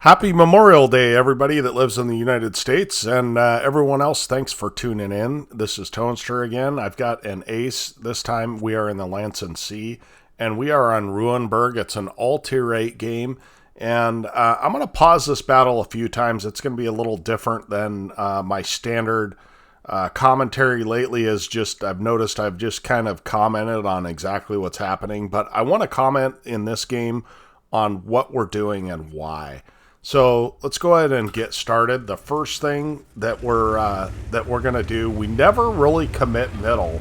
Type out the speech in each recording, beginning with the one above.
Happy Memorial Day, everybody that lives in the United States, and everyone else, thanks for tuning in. This is Toaster again. I've got an ace. This time we are in the Lansen Sea, and we are on Ruinberg. It's an all-tier 8 game, and I'm going to pause this battle a few times. It's going to be a little different than my standard commentary lately. I've noticed I've just kind of commented on exactly what's happening, but I want to comment in this game on what we're doing and why. So let's go ahead and get started. The first thing that we're going to do, we never really commit middle,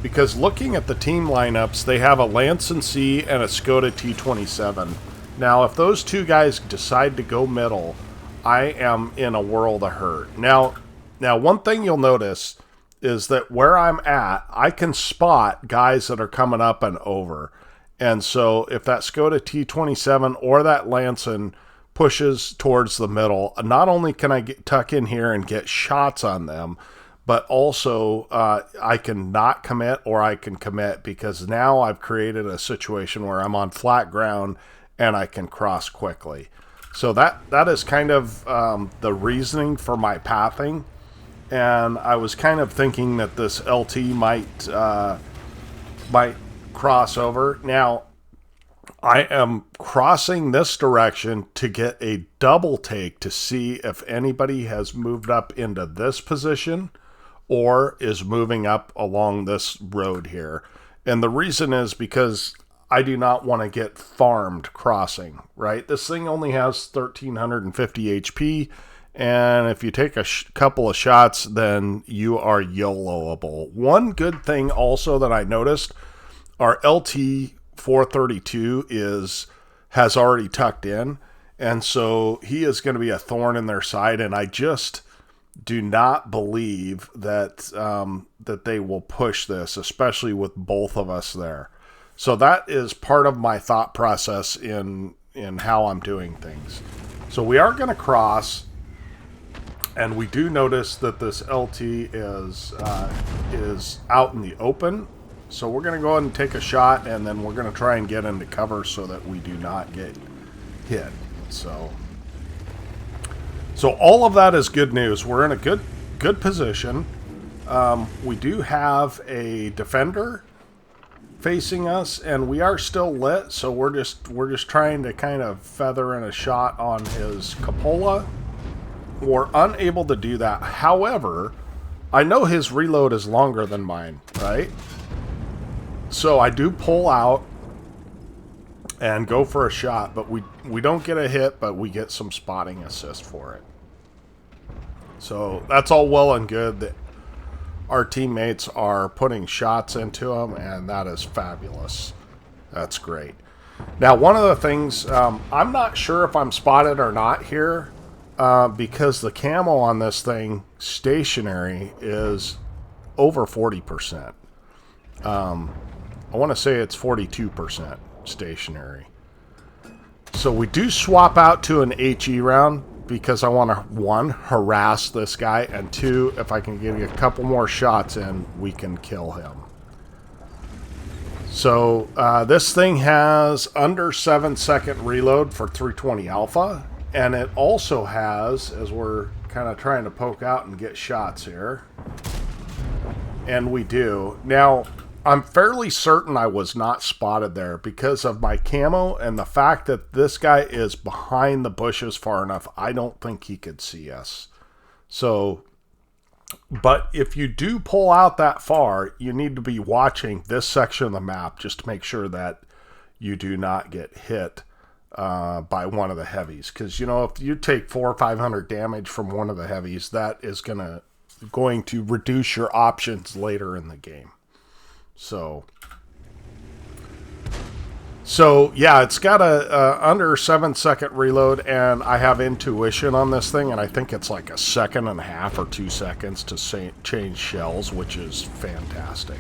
because looking at the team lineups, they have a Lansen C and a Skoda T27. Now, if those two guys decide to go middle, I am in a world of hurt. Now, one thing you'll notice is that where I'm at, I can spot guys that are coming up and over. And so if that Skoda T27 or that Lansen pushes towards the middle, not only can I tuck in here and get shots on them, but also I can not commit or I can commit, because now I've created a situation where I'm on flat ground and I can cross quickly. So that is kind of the reasoning for my pathing. And I was kind of thinking that this LT might cross over. Now, I am crossing this direction to get a double take to see if anybody has moved up into this position or is moving up along this road here. And the reason is because I do not want to get farmed crossing, right? This thing only has 1,350 HP, and if you take a couple of shots, then you are YOLOable. One good thing also that I noticed, our LT 432 has already tucked in, and so he is going to be a thorn in their side, and I just do not believe that that they will push this, especially with both of us there. So that is part of my thought process in how I'm doing things. So we are going to cross, and we do notice that this LT is out in the open. So we're going to go ahead and take a shot, and then we're going to try and get into cover so that we do not get hit. So all of that is good news. We're in a good position. We do have a defender facing us, and we are still lit. So we're just trying to kind of feather in a shot on his cupola. We're unable to do that. However, I know his reload is longer than mine, right? So I do pull out and go for a shot, but we don't get a hit, but we get some spotting assist for it. So that's all well and good that our teammates are putting shots into him, and that is fabulous. That's great. Now, one of the things, I'm not sure if I'm spotted or not here, because the camo on this thing, stationary, is over 40%. I want to say it's 42% stationary. So we do swap out to an HE round because I want to, one, harass this guy, and two, if I can get a couple more shots in, we can kill him. So this thing has under 7-second reload for 320 alpha, and it also has, as we're kind of trying to poke out and get shots here, and we do. Now, I'm fairly certain I was not spotted there because of my camo and the fact that this guy is behind the bushes far enough. I don't think he could see us. So, but if you do pull out that far, you need to be watching this section of the map just to make sure that you do not get hit by one of the heavies. Because, you know, if you take 400 or 500 damage from one of the heavies, that is going to reduce your options later in the game. So yeah, it's got a under 7-second reload, and I have intuition on this thing, and I think it's like 1.5 seconds or 2 seconds to change shells, which is fantastic.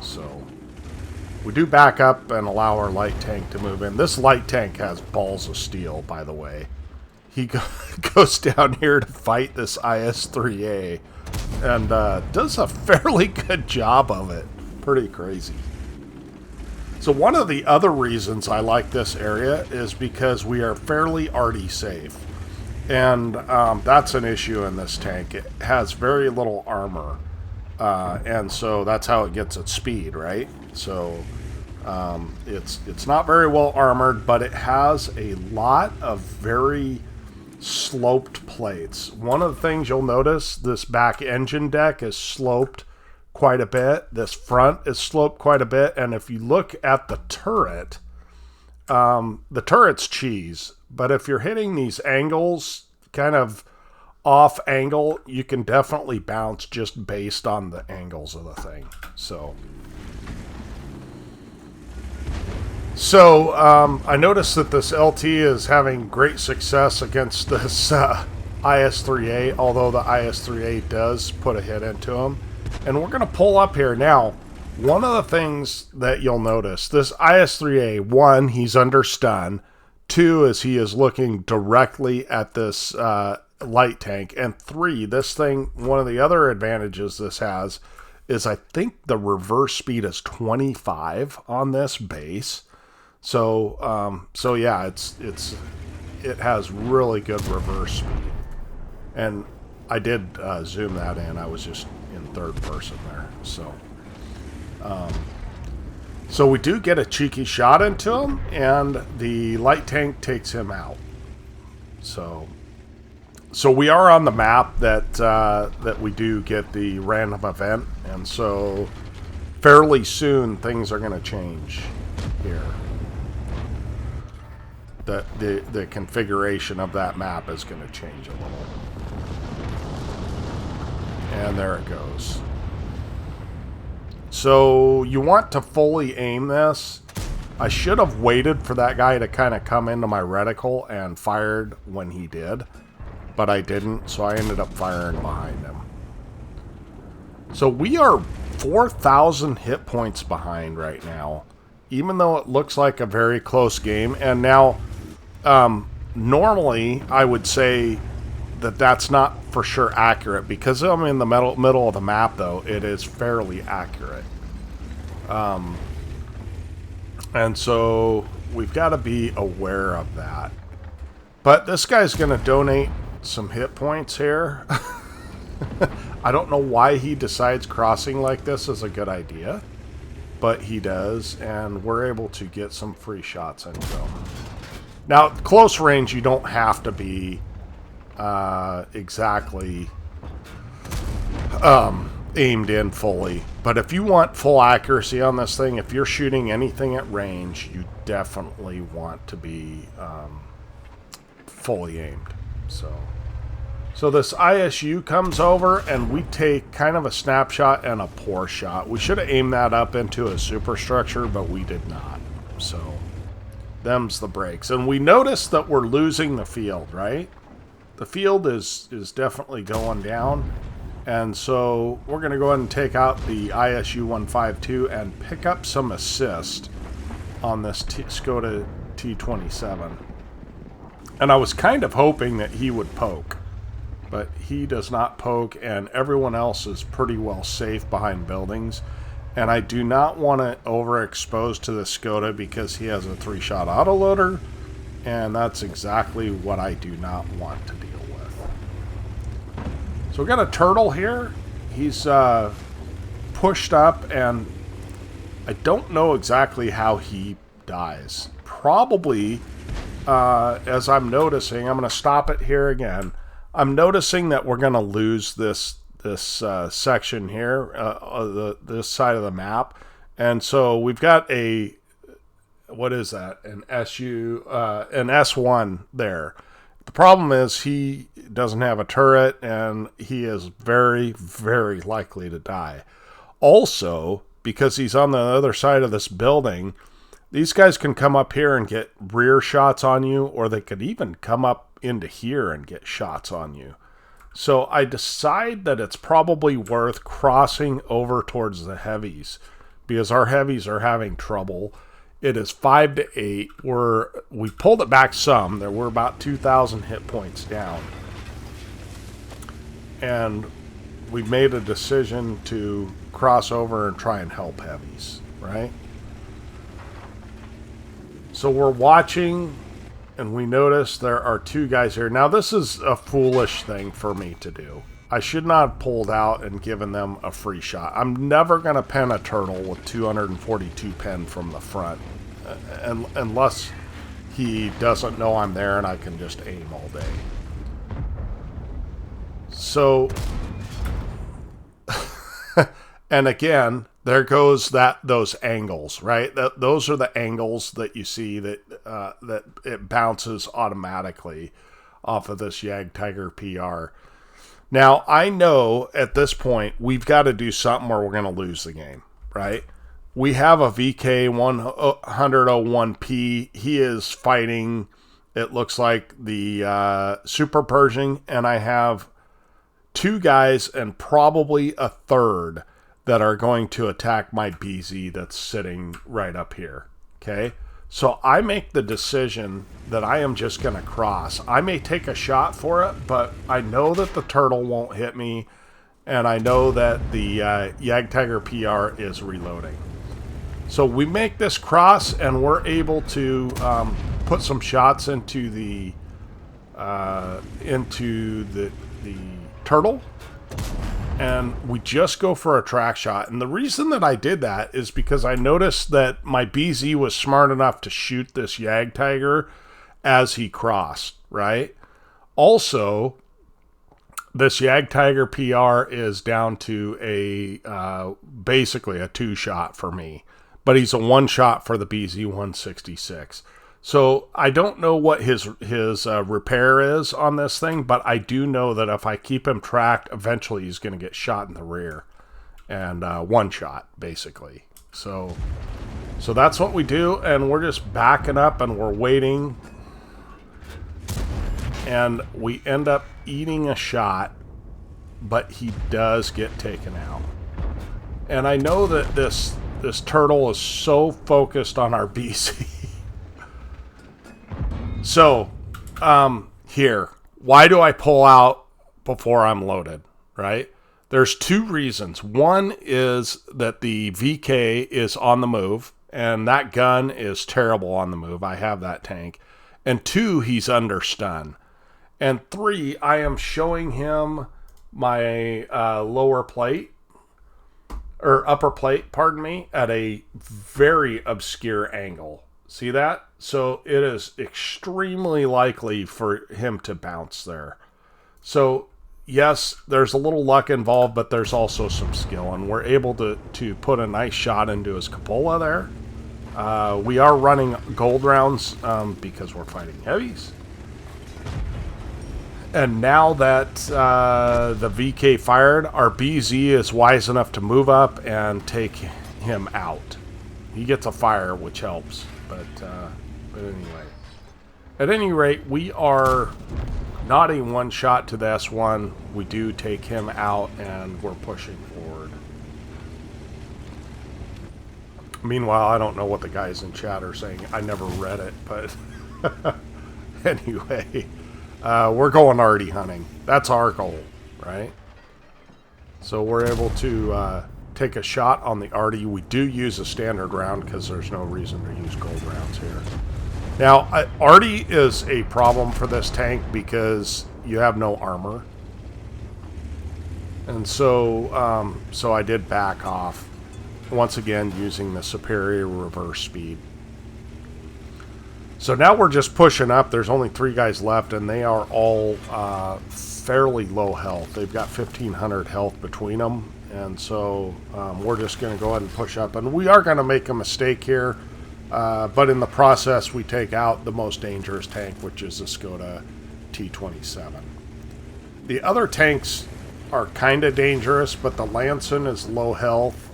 So we do back up and allow our light tank to move in. This light tank has balls of steel, by the way. He goes down here to fight this IS-3A and does a fairly good job of it. Pretty crazy. So one of the other reasons I like this area is because we are fairly arty safe. And that's an issue in this tank. It has very little armor. And so that's how it gets its speed, right? So it's not very well armored, but it has a lot of very sloped plates. One of the things you'll notice, this back engine deck is sloped quite a bit. This front is sloped quite a bit. And if you look at the turret's cheese. But if you're hitting these angles, kind of off angle, you can definitely bounce just based on the angles of the thing. So I noticed that this LT is having great success against this IS-3A, although the IS-3A does put a hit into him. And we're going to pull up here. Now, one of the things that you'll notice, this IS-3A, one, he's under stun. Two, is he is looking directly at this light tank. And three, this thing, one of the other advantages this has is I think the reverse speed is 25 on this base. So yeah, it has really good reverse speed. And I did zoom that in. I was just in third person there. So we do get a cheeky shot into him, and the light tank takes him out. So we are on the map that we do get the random event, and so fairly soon things are going to change here. The configuration of that map is going to change a little. And there it goes. So you want to fully aim this. I should have waited for that guy to kind of come into my reticle and fired when he did. But I didn't, so I ended up firing behind him. So we are 4,000 hit points behind right now, even though it looks like a very close game. And now, normally I would say that that's not for sure accurate, because I'm in the middle of the map, though it is fairly accurate. And so we've got to be aware of that. But this guy's going to donate some hit points here. I don't know why he decides crossing like this is a good idea, but he does, and we're able to get some free shots into him. Now, close range, you don't have to be exactly aimed in fully, but if you want full accuracy on this thing, if you're shooting anything at range, you definitely want to be fully aimed. So this ISU comes over, and we take kind of a snapshot and a poor shot. We should have aimed that up into a superstructure, but we did not. So them's the breaks. And we notice that we're losing the field, right? The field is definitely going down. And so we're going to go ahead and take out the ISU 152 and pick up some assist on this Skoda T27. And I was kind of hoping that he would poke, but he does not poke, and everyone else is pretty well safe behind buildings. And I do not want to overexpose to the Skoda because he has a 3-shot autoloader, and that's exactly what I do not want to deal with. So we got a turtle here. He's pushed up, and I don't know exactly how he dies. Probably, as I'm noticing, I'm going to stop it here again. I'm noticing that we're going to lose this section here, this side of the map. And so we've got a, what is that? An S1 there. The problem is he doesn't have a turret, and he is very, very likely to die. Also, because he's on the other side of this building, these guys can come up here and get rear shots on you, or they could even come up into here and get shots on you. So I decide that it's probably worth crossing over towards the heavies, because our heavies are having trouble. It is 5 to 8. We pulled it back some. There were about 2,000 hit points down. And we made a decision to cross over and try and help heavies, right? So we're watching And we notice there are two guys here. Now, this is a foolish thing for me to do. I should not have pulled out and given them a free shot. I'm never going to pen a turtle with 242 pen from the front. Unless he doesn't know I'm there and I can just aim all day. So, and again, there goes those angles, right? Those are the angles that you see that that it bounces automatically off of this Jagdtiger PR. Now, I know at this point we've got to do something or we're going to lose the game, right? We have a VK 101P. He is fighting, it looks like, the Super Pershing, and I have two guys and probably a third that are going to attack my BZ that's sitting right up here, okay? So I make the decision that I am just going to cross. I may take a shot for it, but I know that the turtle won't hit me, and I know that the Jagdtiger PR is reloading. So we make this cross, and we're able to put some shots into the turtle, and we just go for a track shot. And the reason that I did that is because I noticed that my BZ was smart enough to shoot this Jagdtiger as he crossed, right? Also, this Jagdtiger PR is down to a basically a 2-shot for me, but he's a 1-shot for the BZ 166. So I don't know what his repair is on this thing, but I do know that if I keep him tracked, eventually he's going to get shot in the rear, and 1-shot basically. So that's what we do, and we're just backing up and we're waiting, and we end up eating a shot, but he does get taken out. And I know that this turtle is so focused on our BC. So, here, why do I pull out before I'm loaded, right? There's two reasons. One is that the VK is on the move, and that gun is terrible on the move. I have that tank. And two, he's under stun. And three, I am showing him my lower plate, or upper plate, pardon me, at a very obscure angle. See that? So it is extremely likely for him to bounce there. So yes, there's a little luck involved, but there's also some skill, and we're able to put a nice shot into his cupola there. We are running gold rounds because we're fighting heavies. And now that the VK fired, our BZ is wise enough to move up and take him out. He gets a fire, which helps. But anyway, at any rate, we are not a 1-shot to the S1. We do take him out, and we're pushing forward. Meanwhile, I don't know what the guys in chat are saying. I never read it, but anyway, we're going arty hunting. That's our goal, right? So we're able to take a shot on the arty. We do use a standard round because there's no reason to use gold rounds here. Now, arty is a problem for this tank because you have no armor. And so, so I did back off, once again using the superior reverse speed. So now we're just pushing up. There's only 3 guys left, and they are all fairly low health. They've got 1,500 health between them. And so we're just going to go ahead and push up. And we are going to make a mistake here. But in the process, we take out the most dangerous tank, which is the Skoda T27. The other tanks are kind of dangerous, but the Lansen is low health.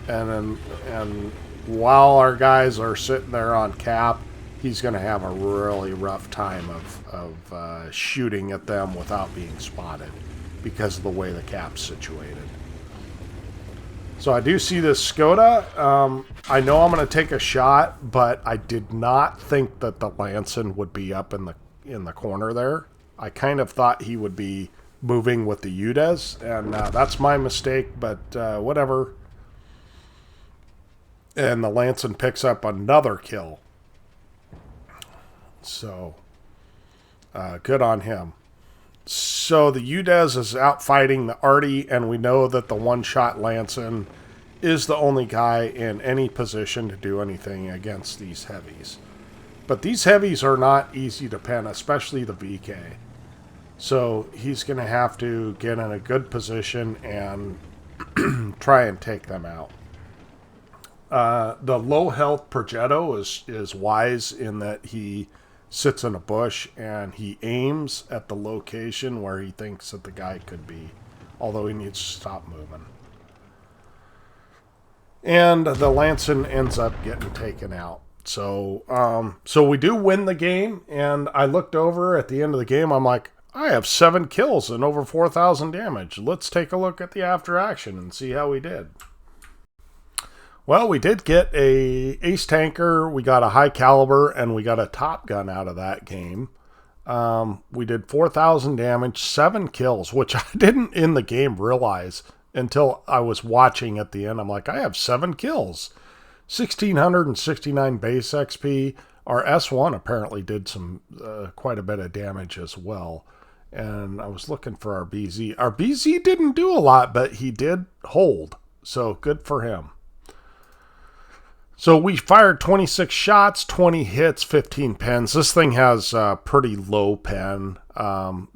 And while our guys are sitting there on cap, he's going to have a really rough time of shooting at them without being spotted, because of the way the cap's situated. So I do see this Skoda. I know I'm going to take a shot, but I did not think that the Lansen would be up in the corner there. I kind of thought he would be moving with the UDES, and that's my mistake, but whatever. And the Lansen picks up another kill. So, good on him. So the UDES is out fighting the Artie, and we know that the one-shot Lansen is the only guy in any position to do anything against these heavies. But these heavies are not easy to pen, especially the VK. So he's going to have to get in a good position and try and take them out. The low health Progetto is wise in that he sits in a bush and he aims at the location where he thinks that the guy could be, although he needs to stop moving. And the Lansen ends up getting taken out. So we do win the game, and I looked over at the end of the game. I'm like, I have 7 kills and over 4,000 damage. Let's take a look at the after action and see how we did. Well, we did get a ace tanker, we got a high caliber, and we got a top gun out of that game. We did 4,000 damage, 7 kills, which I didn't in the game realize until I was watching at the end. I'm like, I have 7 kills. 1,669 base XP. Our S1 apparently did some quite a bit of damage as well. And I was looking for our BZ. Our BZ didn't do a lot, but he did hold. So good for him. So we fired 26 shots, 20 hits, 15 pens. This thing has a pretty low pen,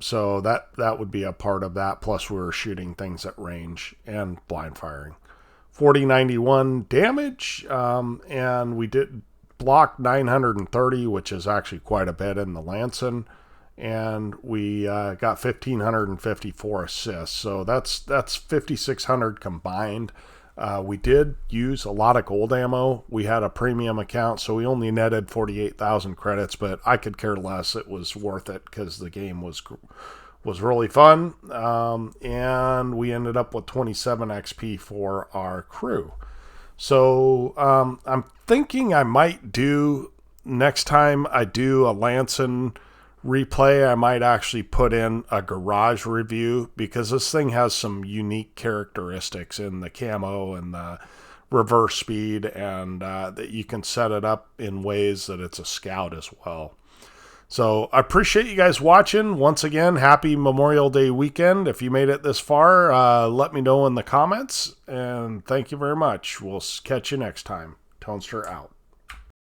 so that would be a part of that. Plus we were shooting things at range and blind firing. 4091 damage, and we did block 930, which is actually quite a bit in the Lansen. And we got 1,554 assists, so that's 5,600 combined. We did use a lot of gold ammo. We had a premium account, so we only netted 48,000 credits, but I could care less. It was worth it because the game was really fun, and we ended up with 27 XP for our crew. So I'm thinking I might do, next time I do a Lansen replay, I might actually put in a garage review, because this thing has some unique characteristics in the camo and the reverse speed, and that you can set it up in ways that it's a scout as well. So I appreciate you guys watching. Once again, happy Memorial Day weekend. If you made it this far, let me know in the comments, and thank you very much. We'll catch you next time. Tonester out.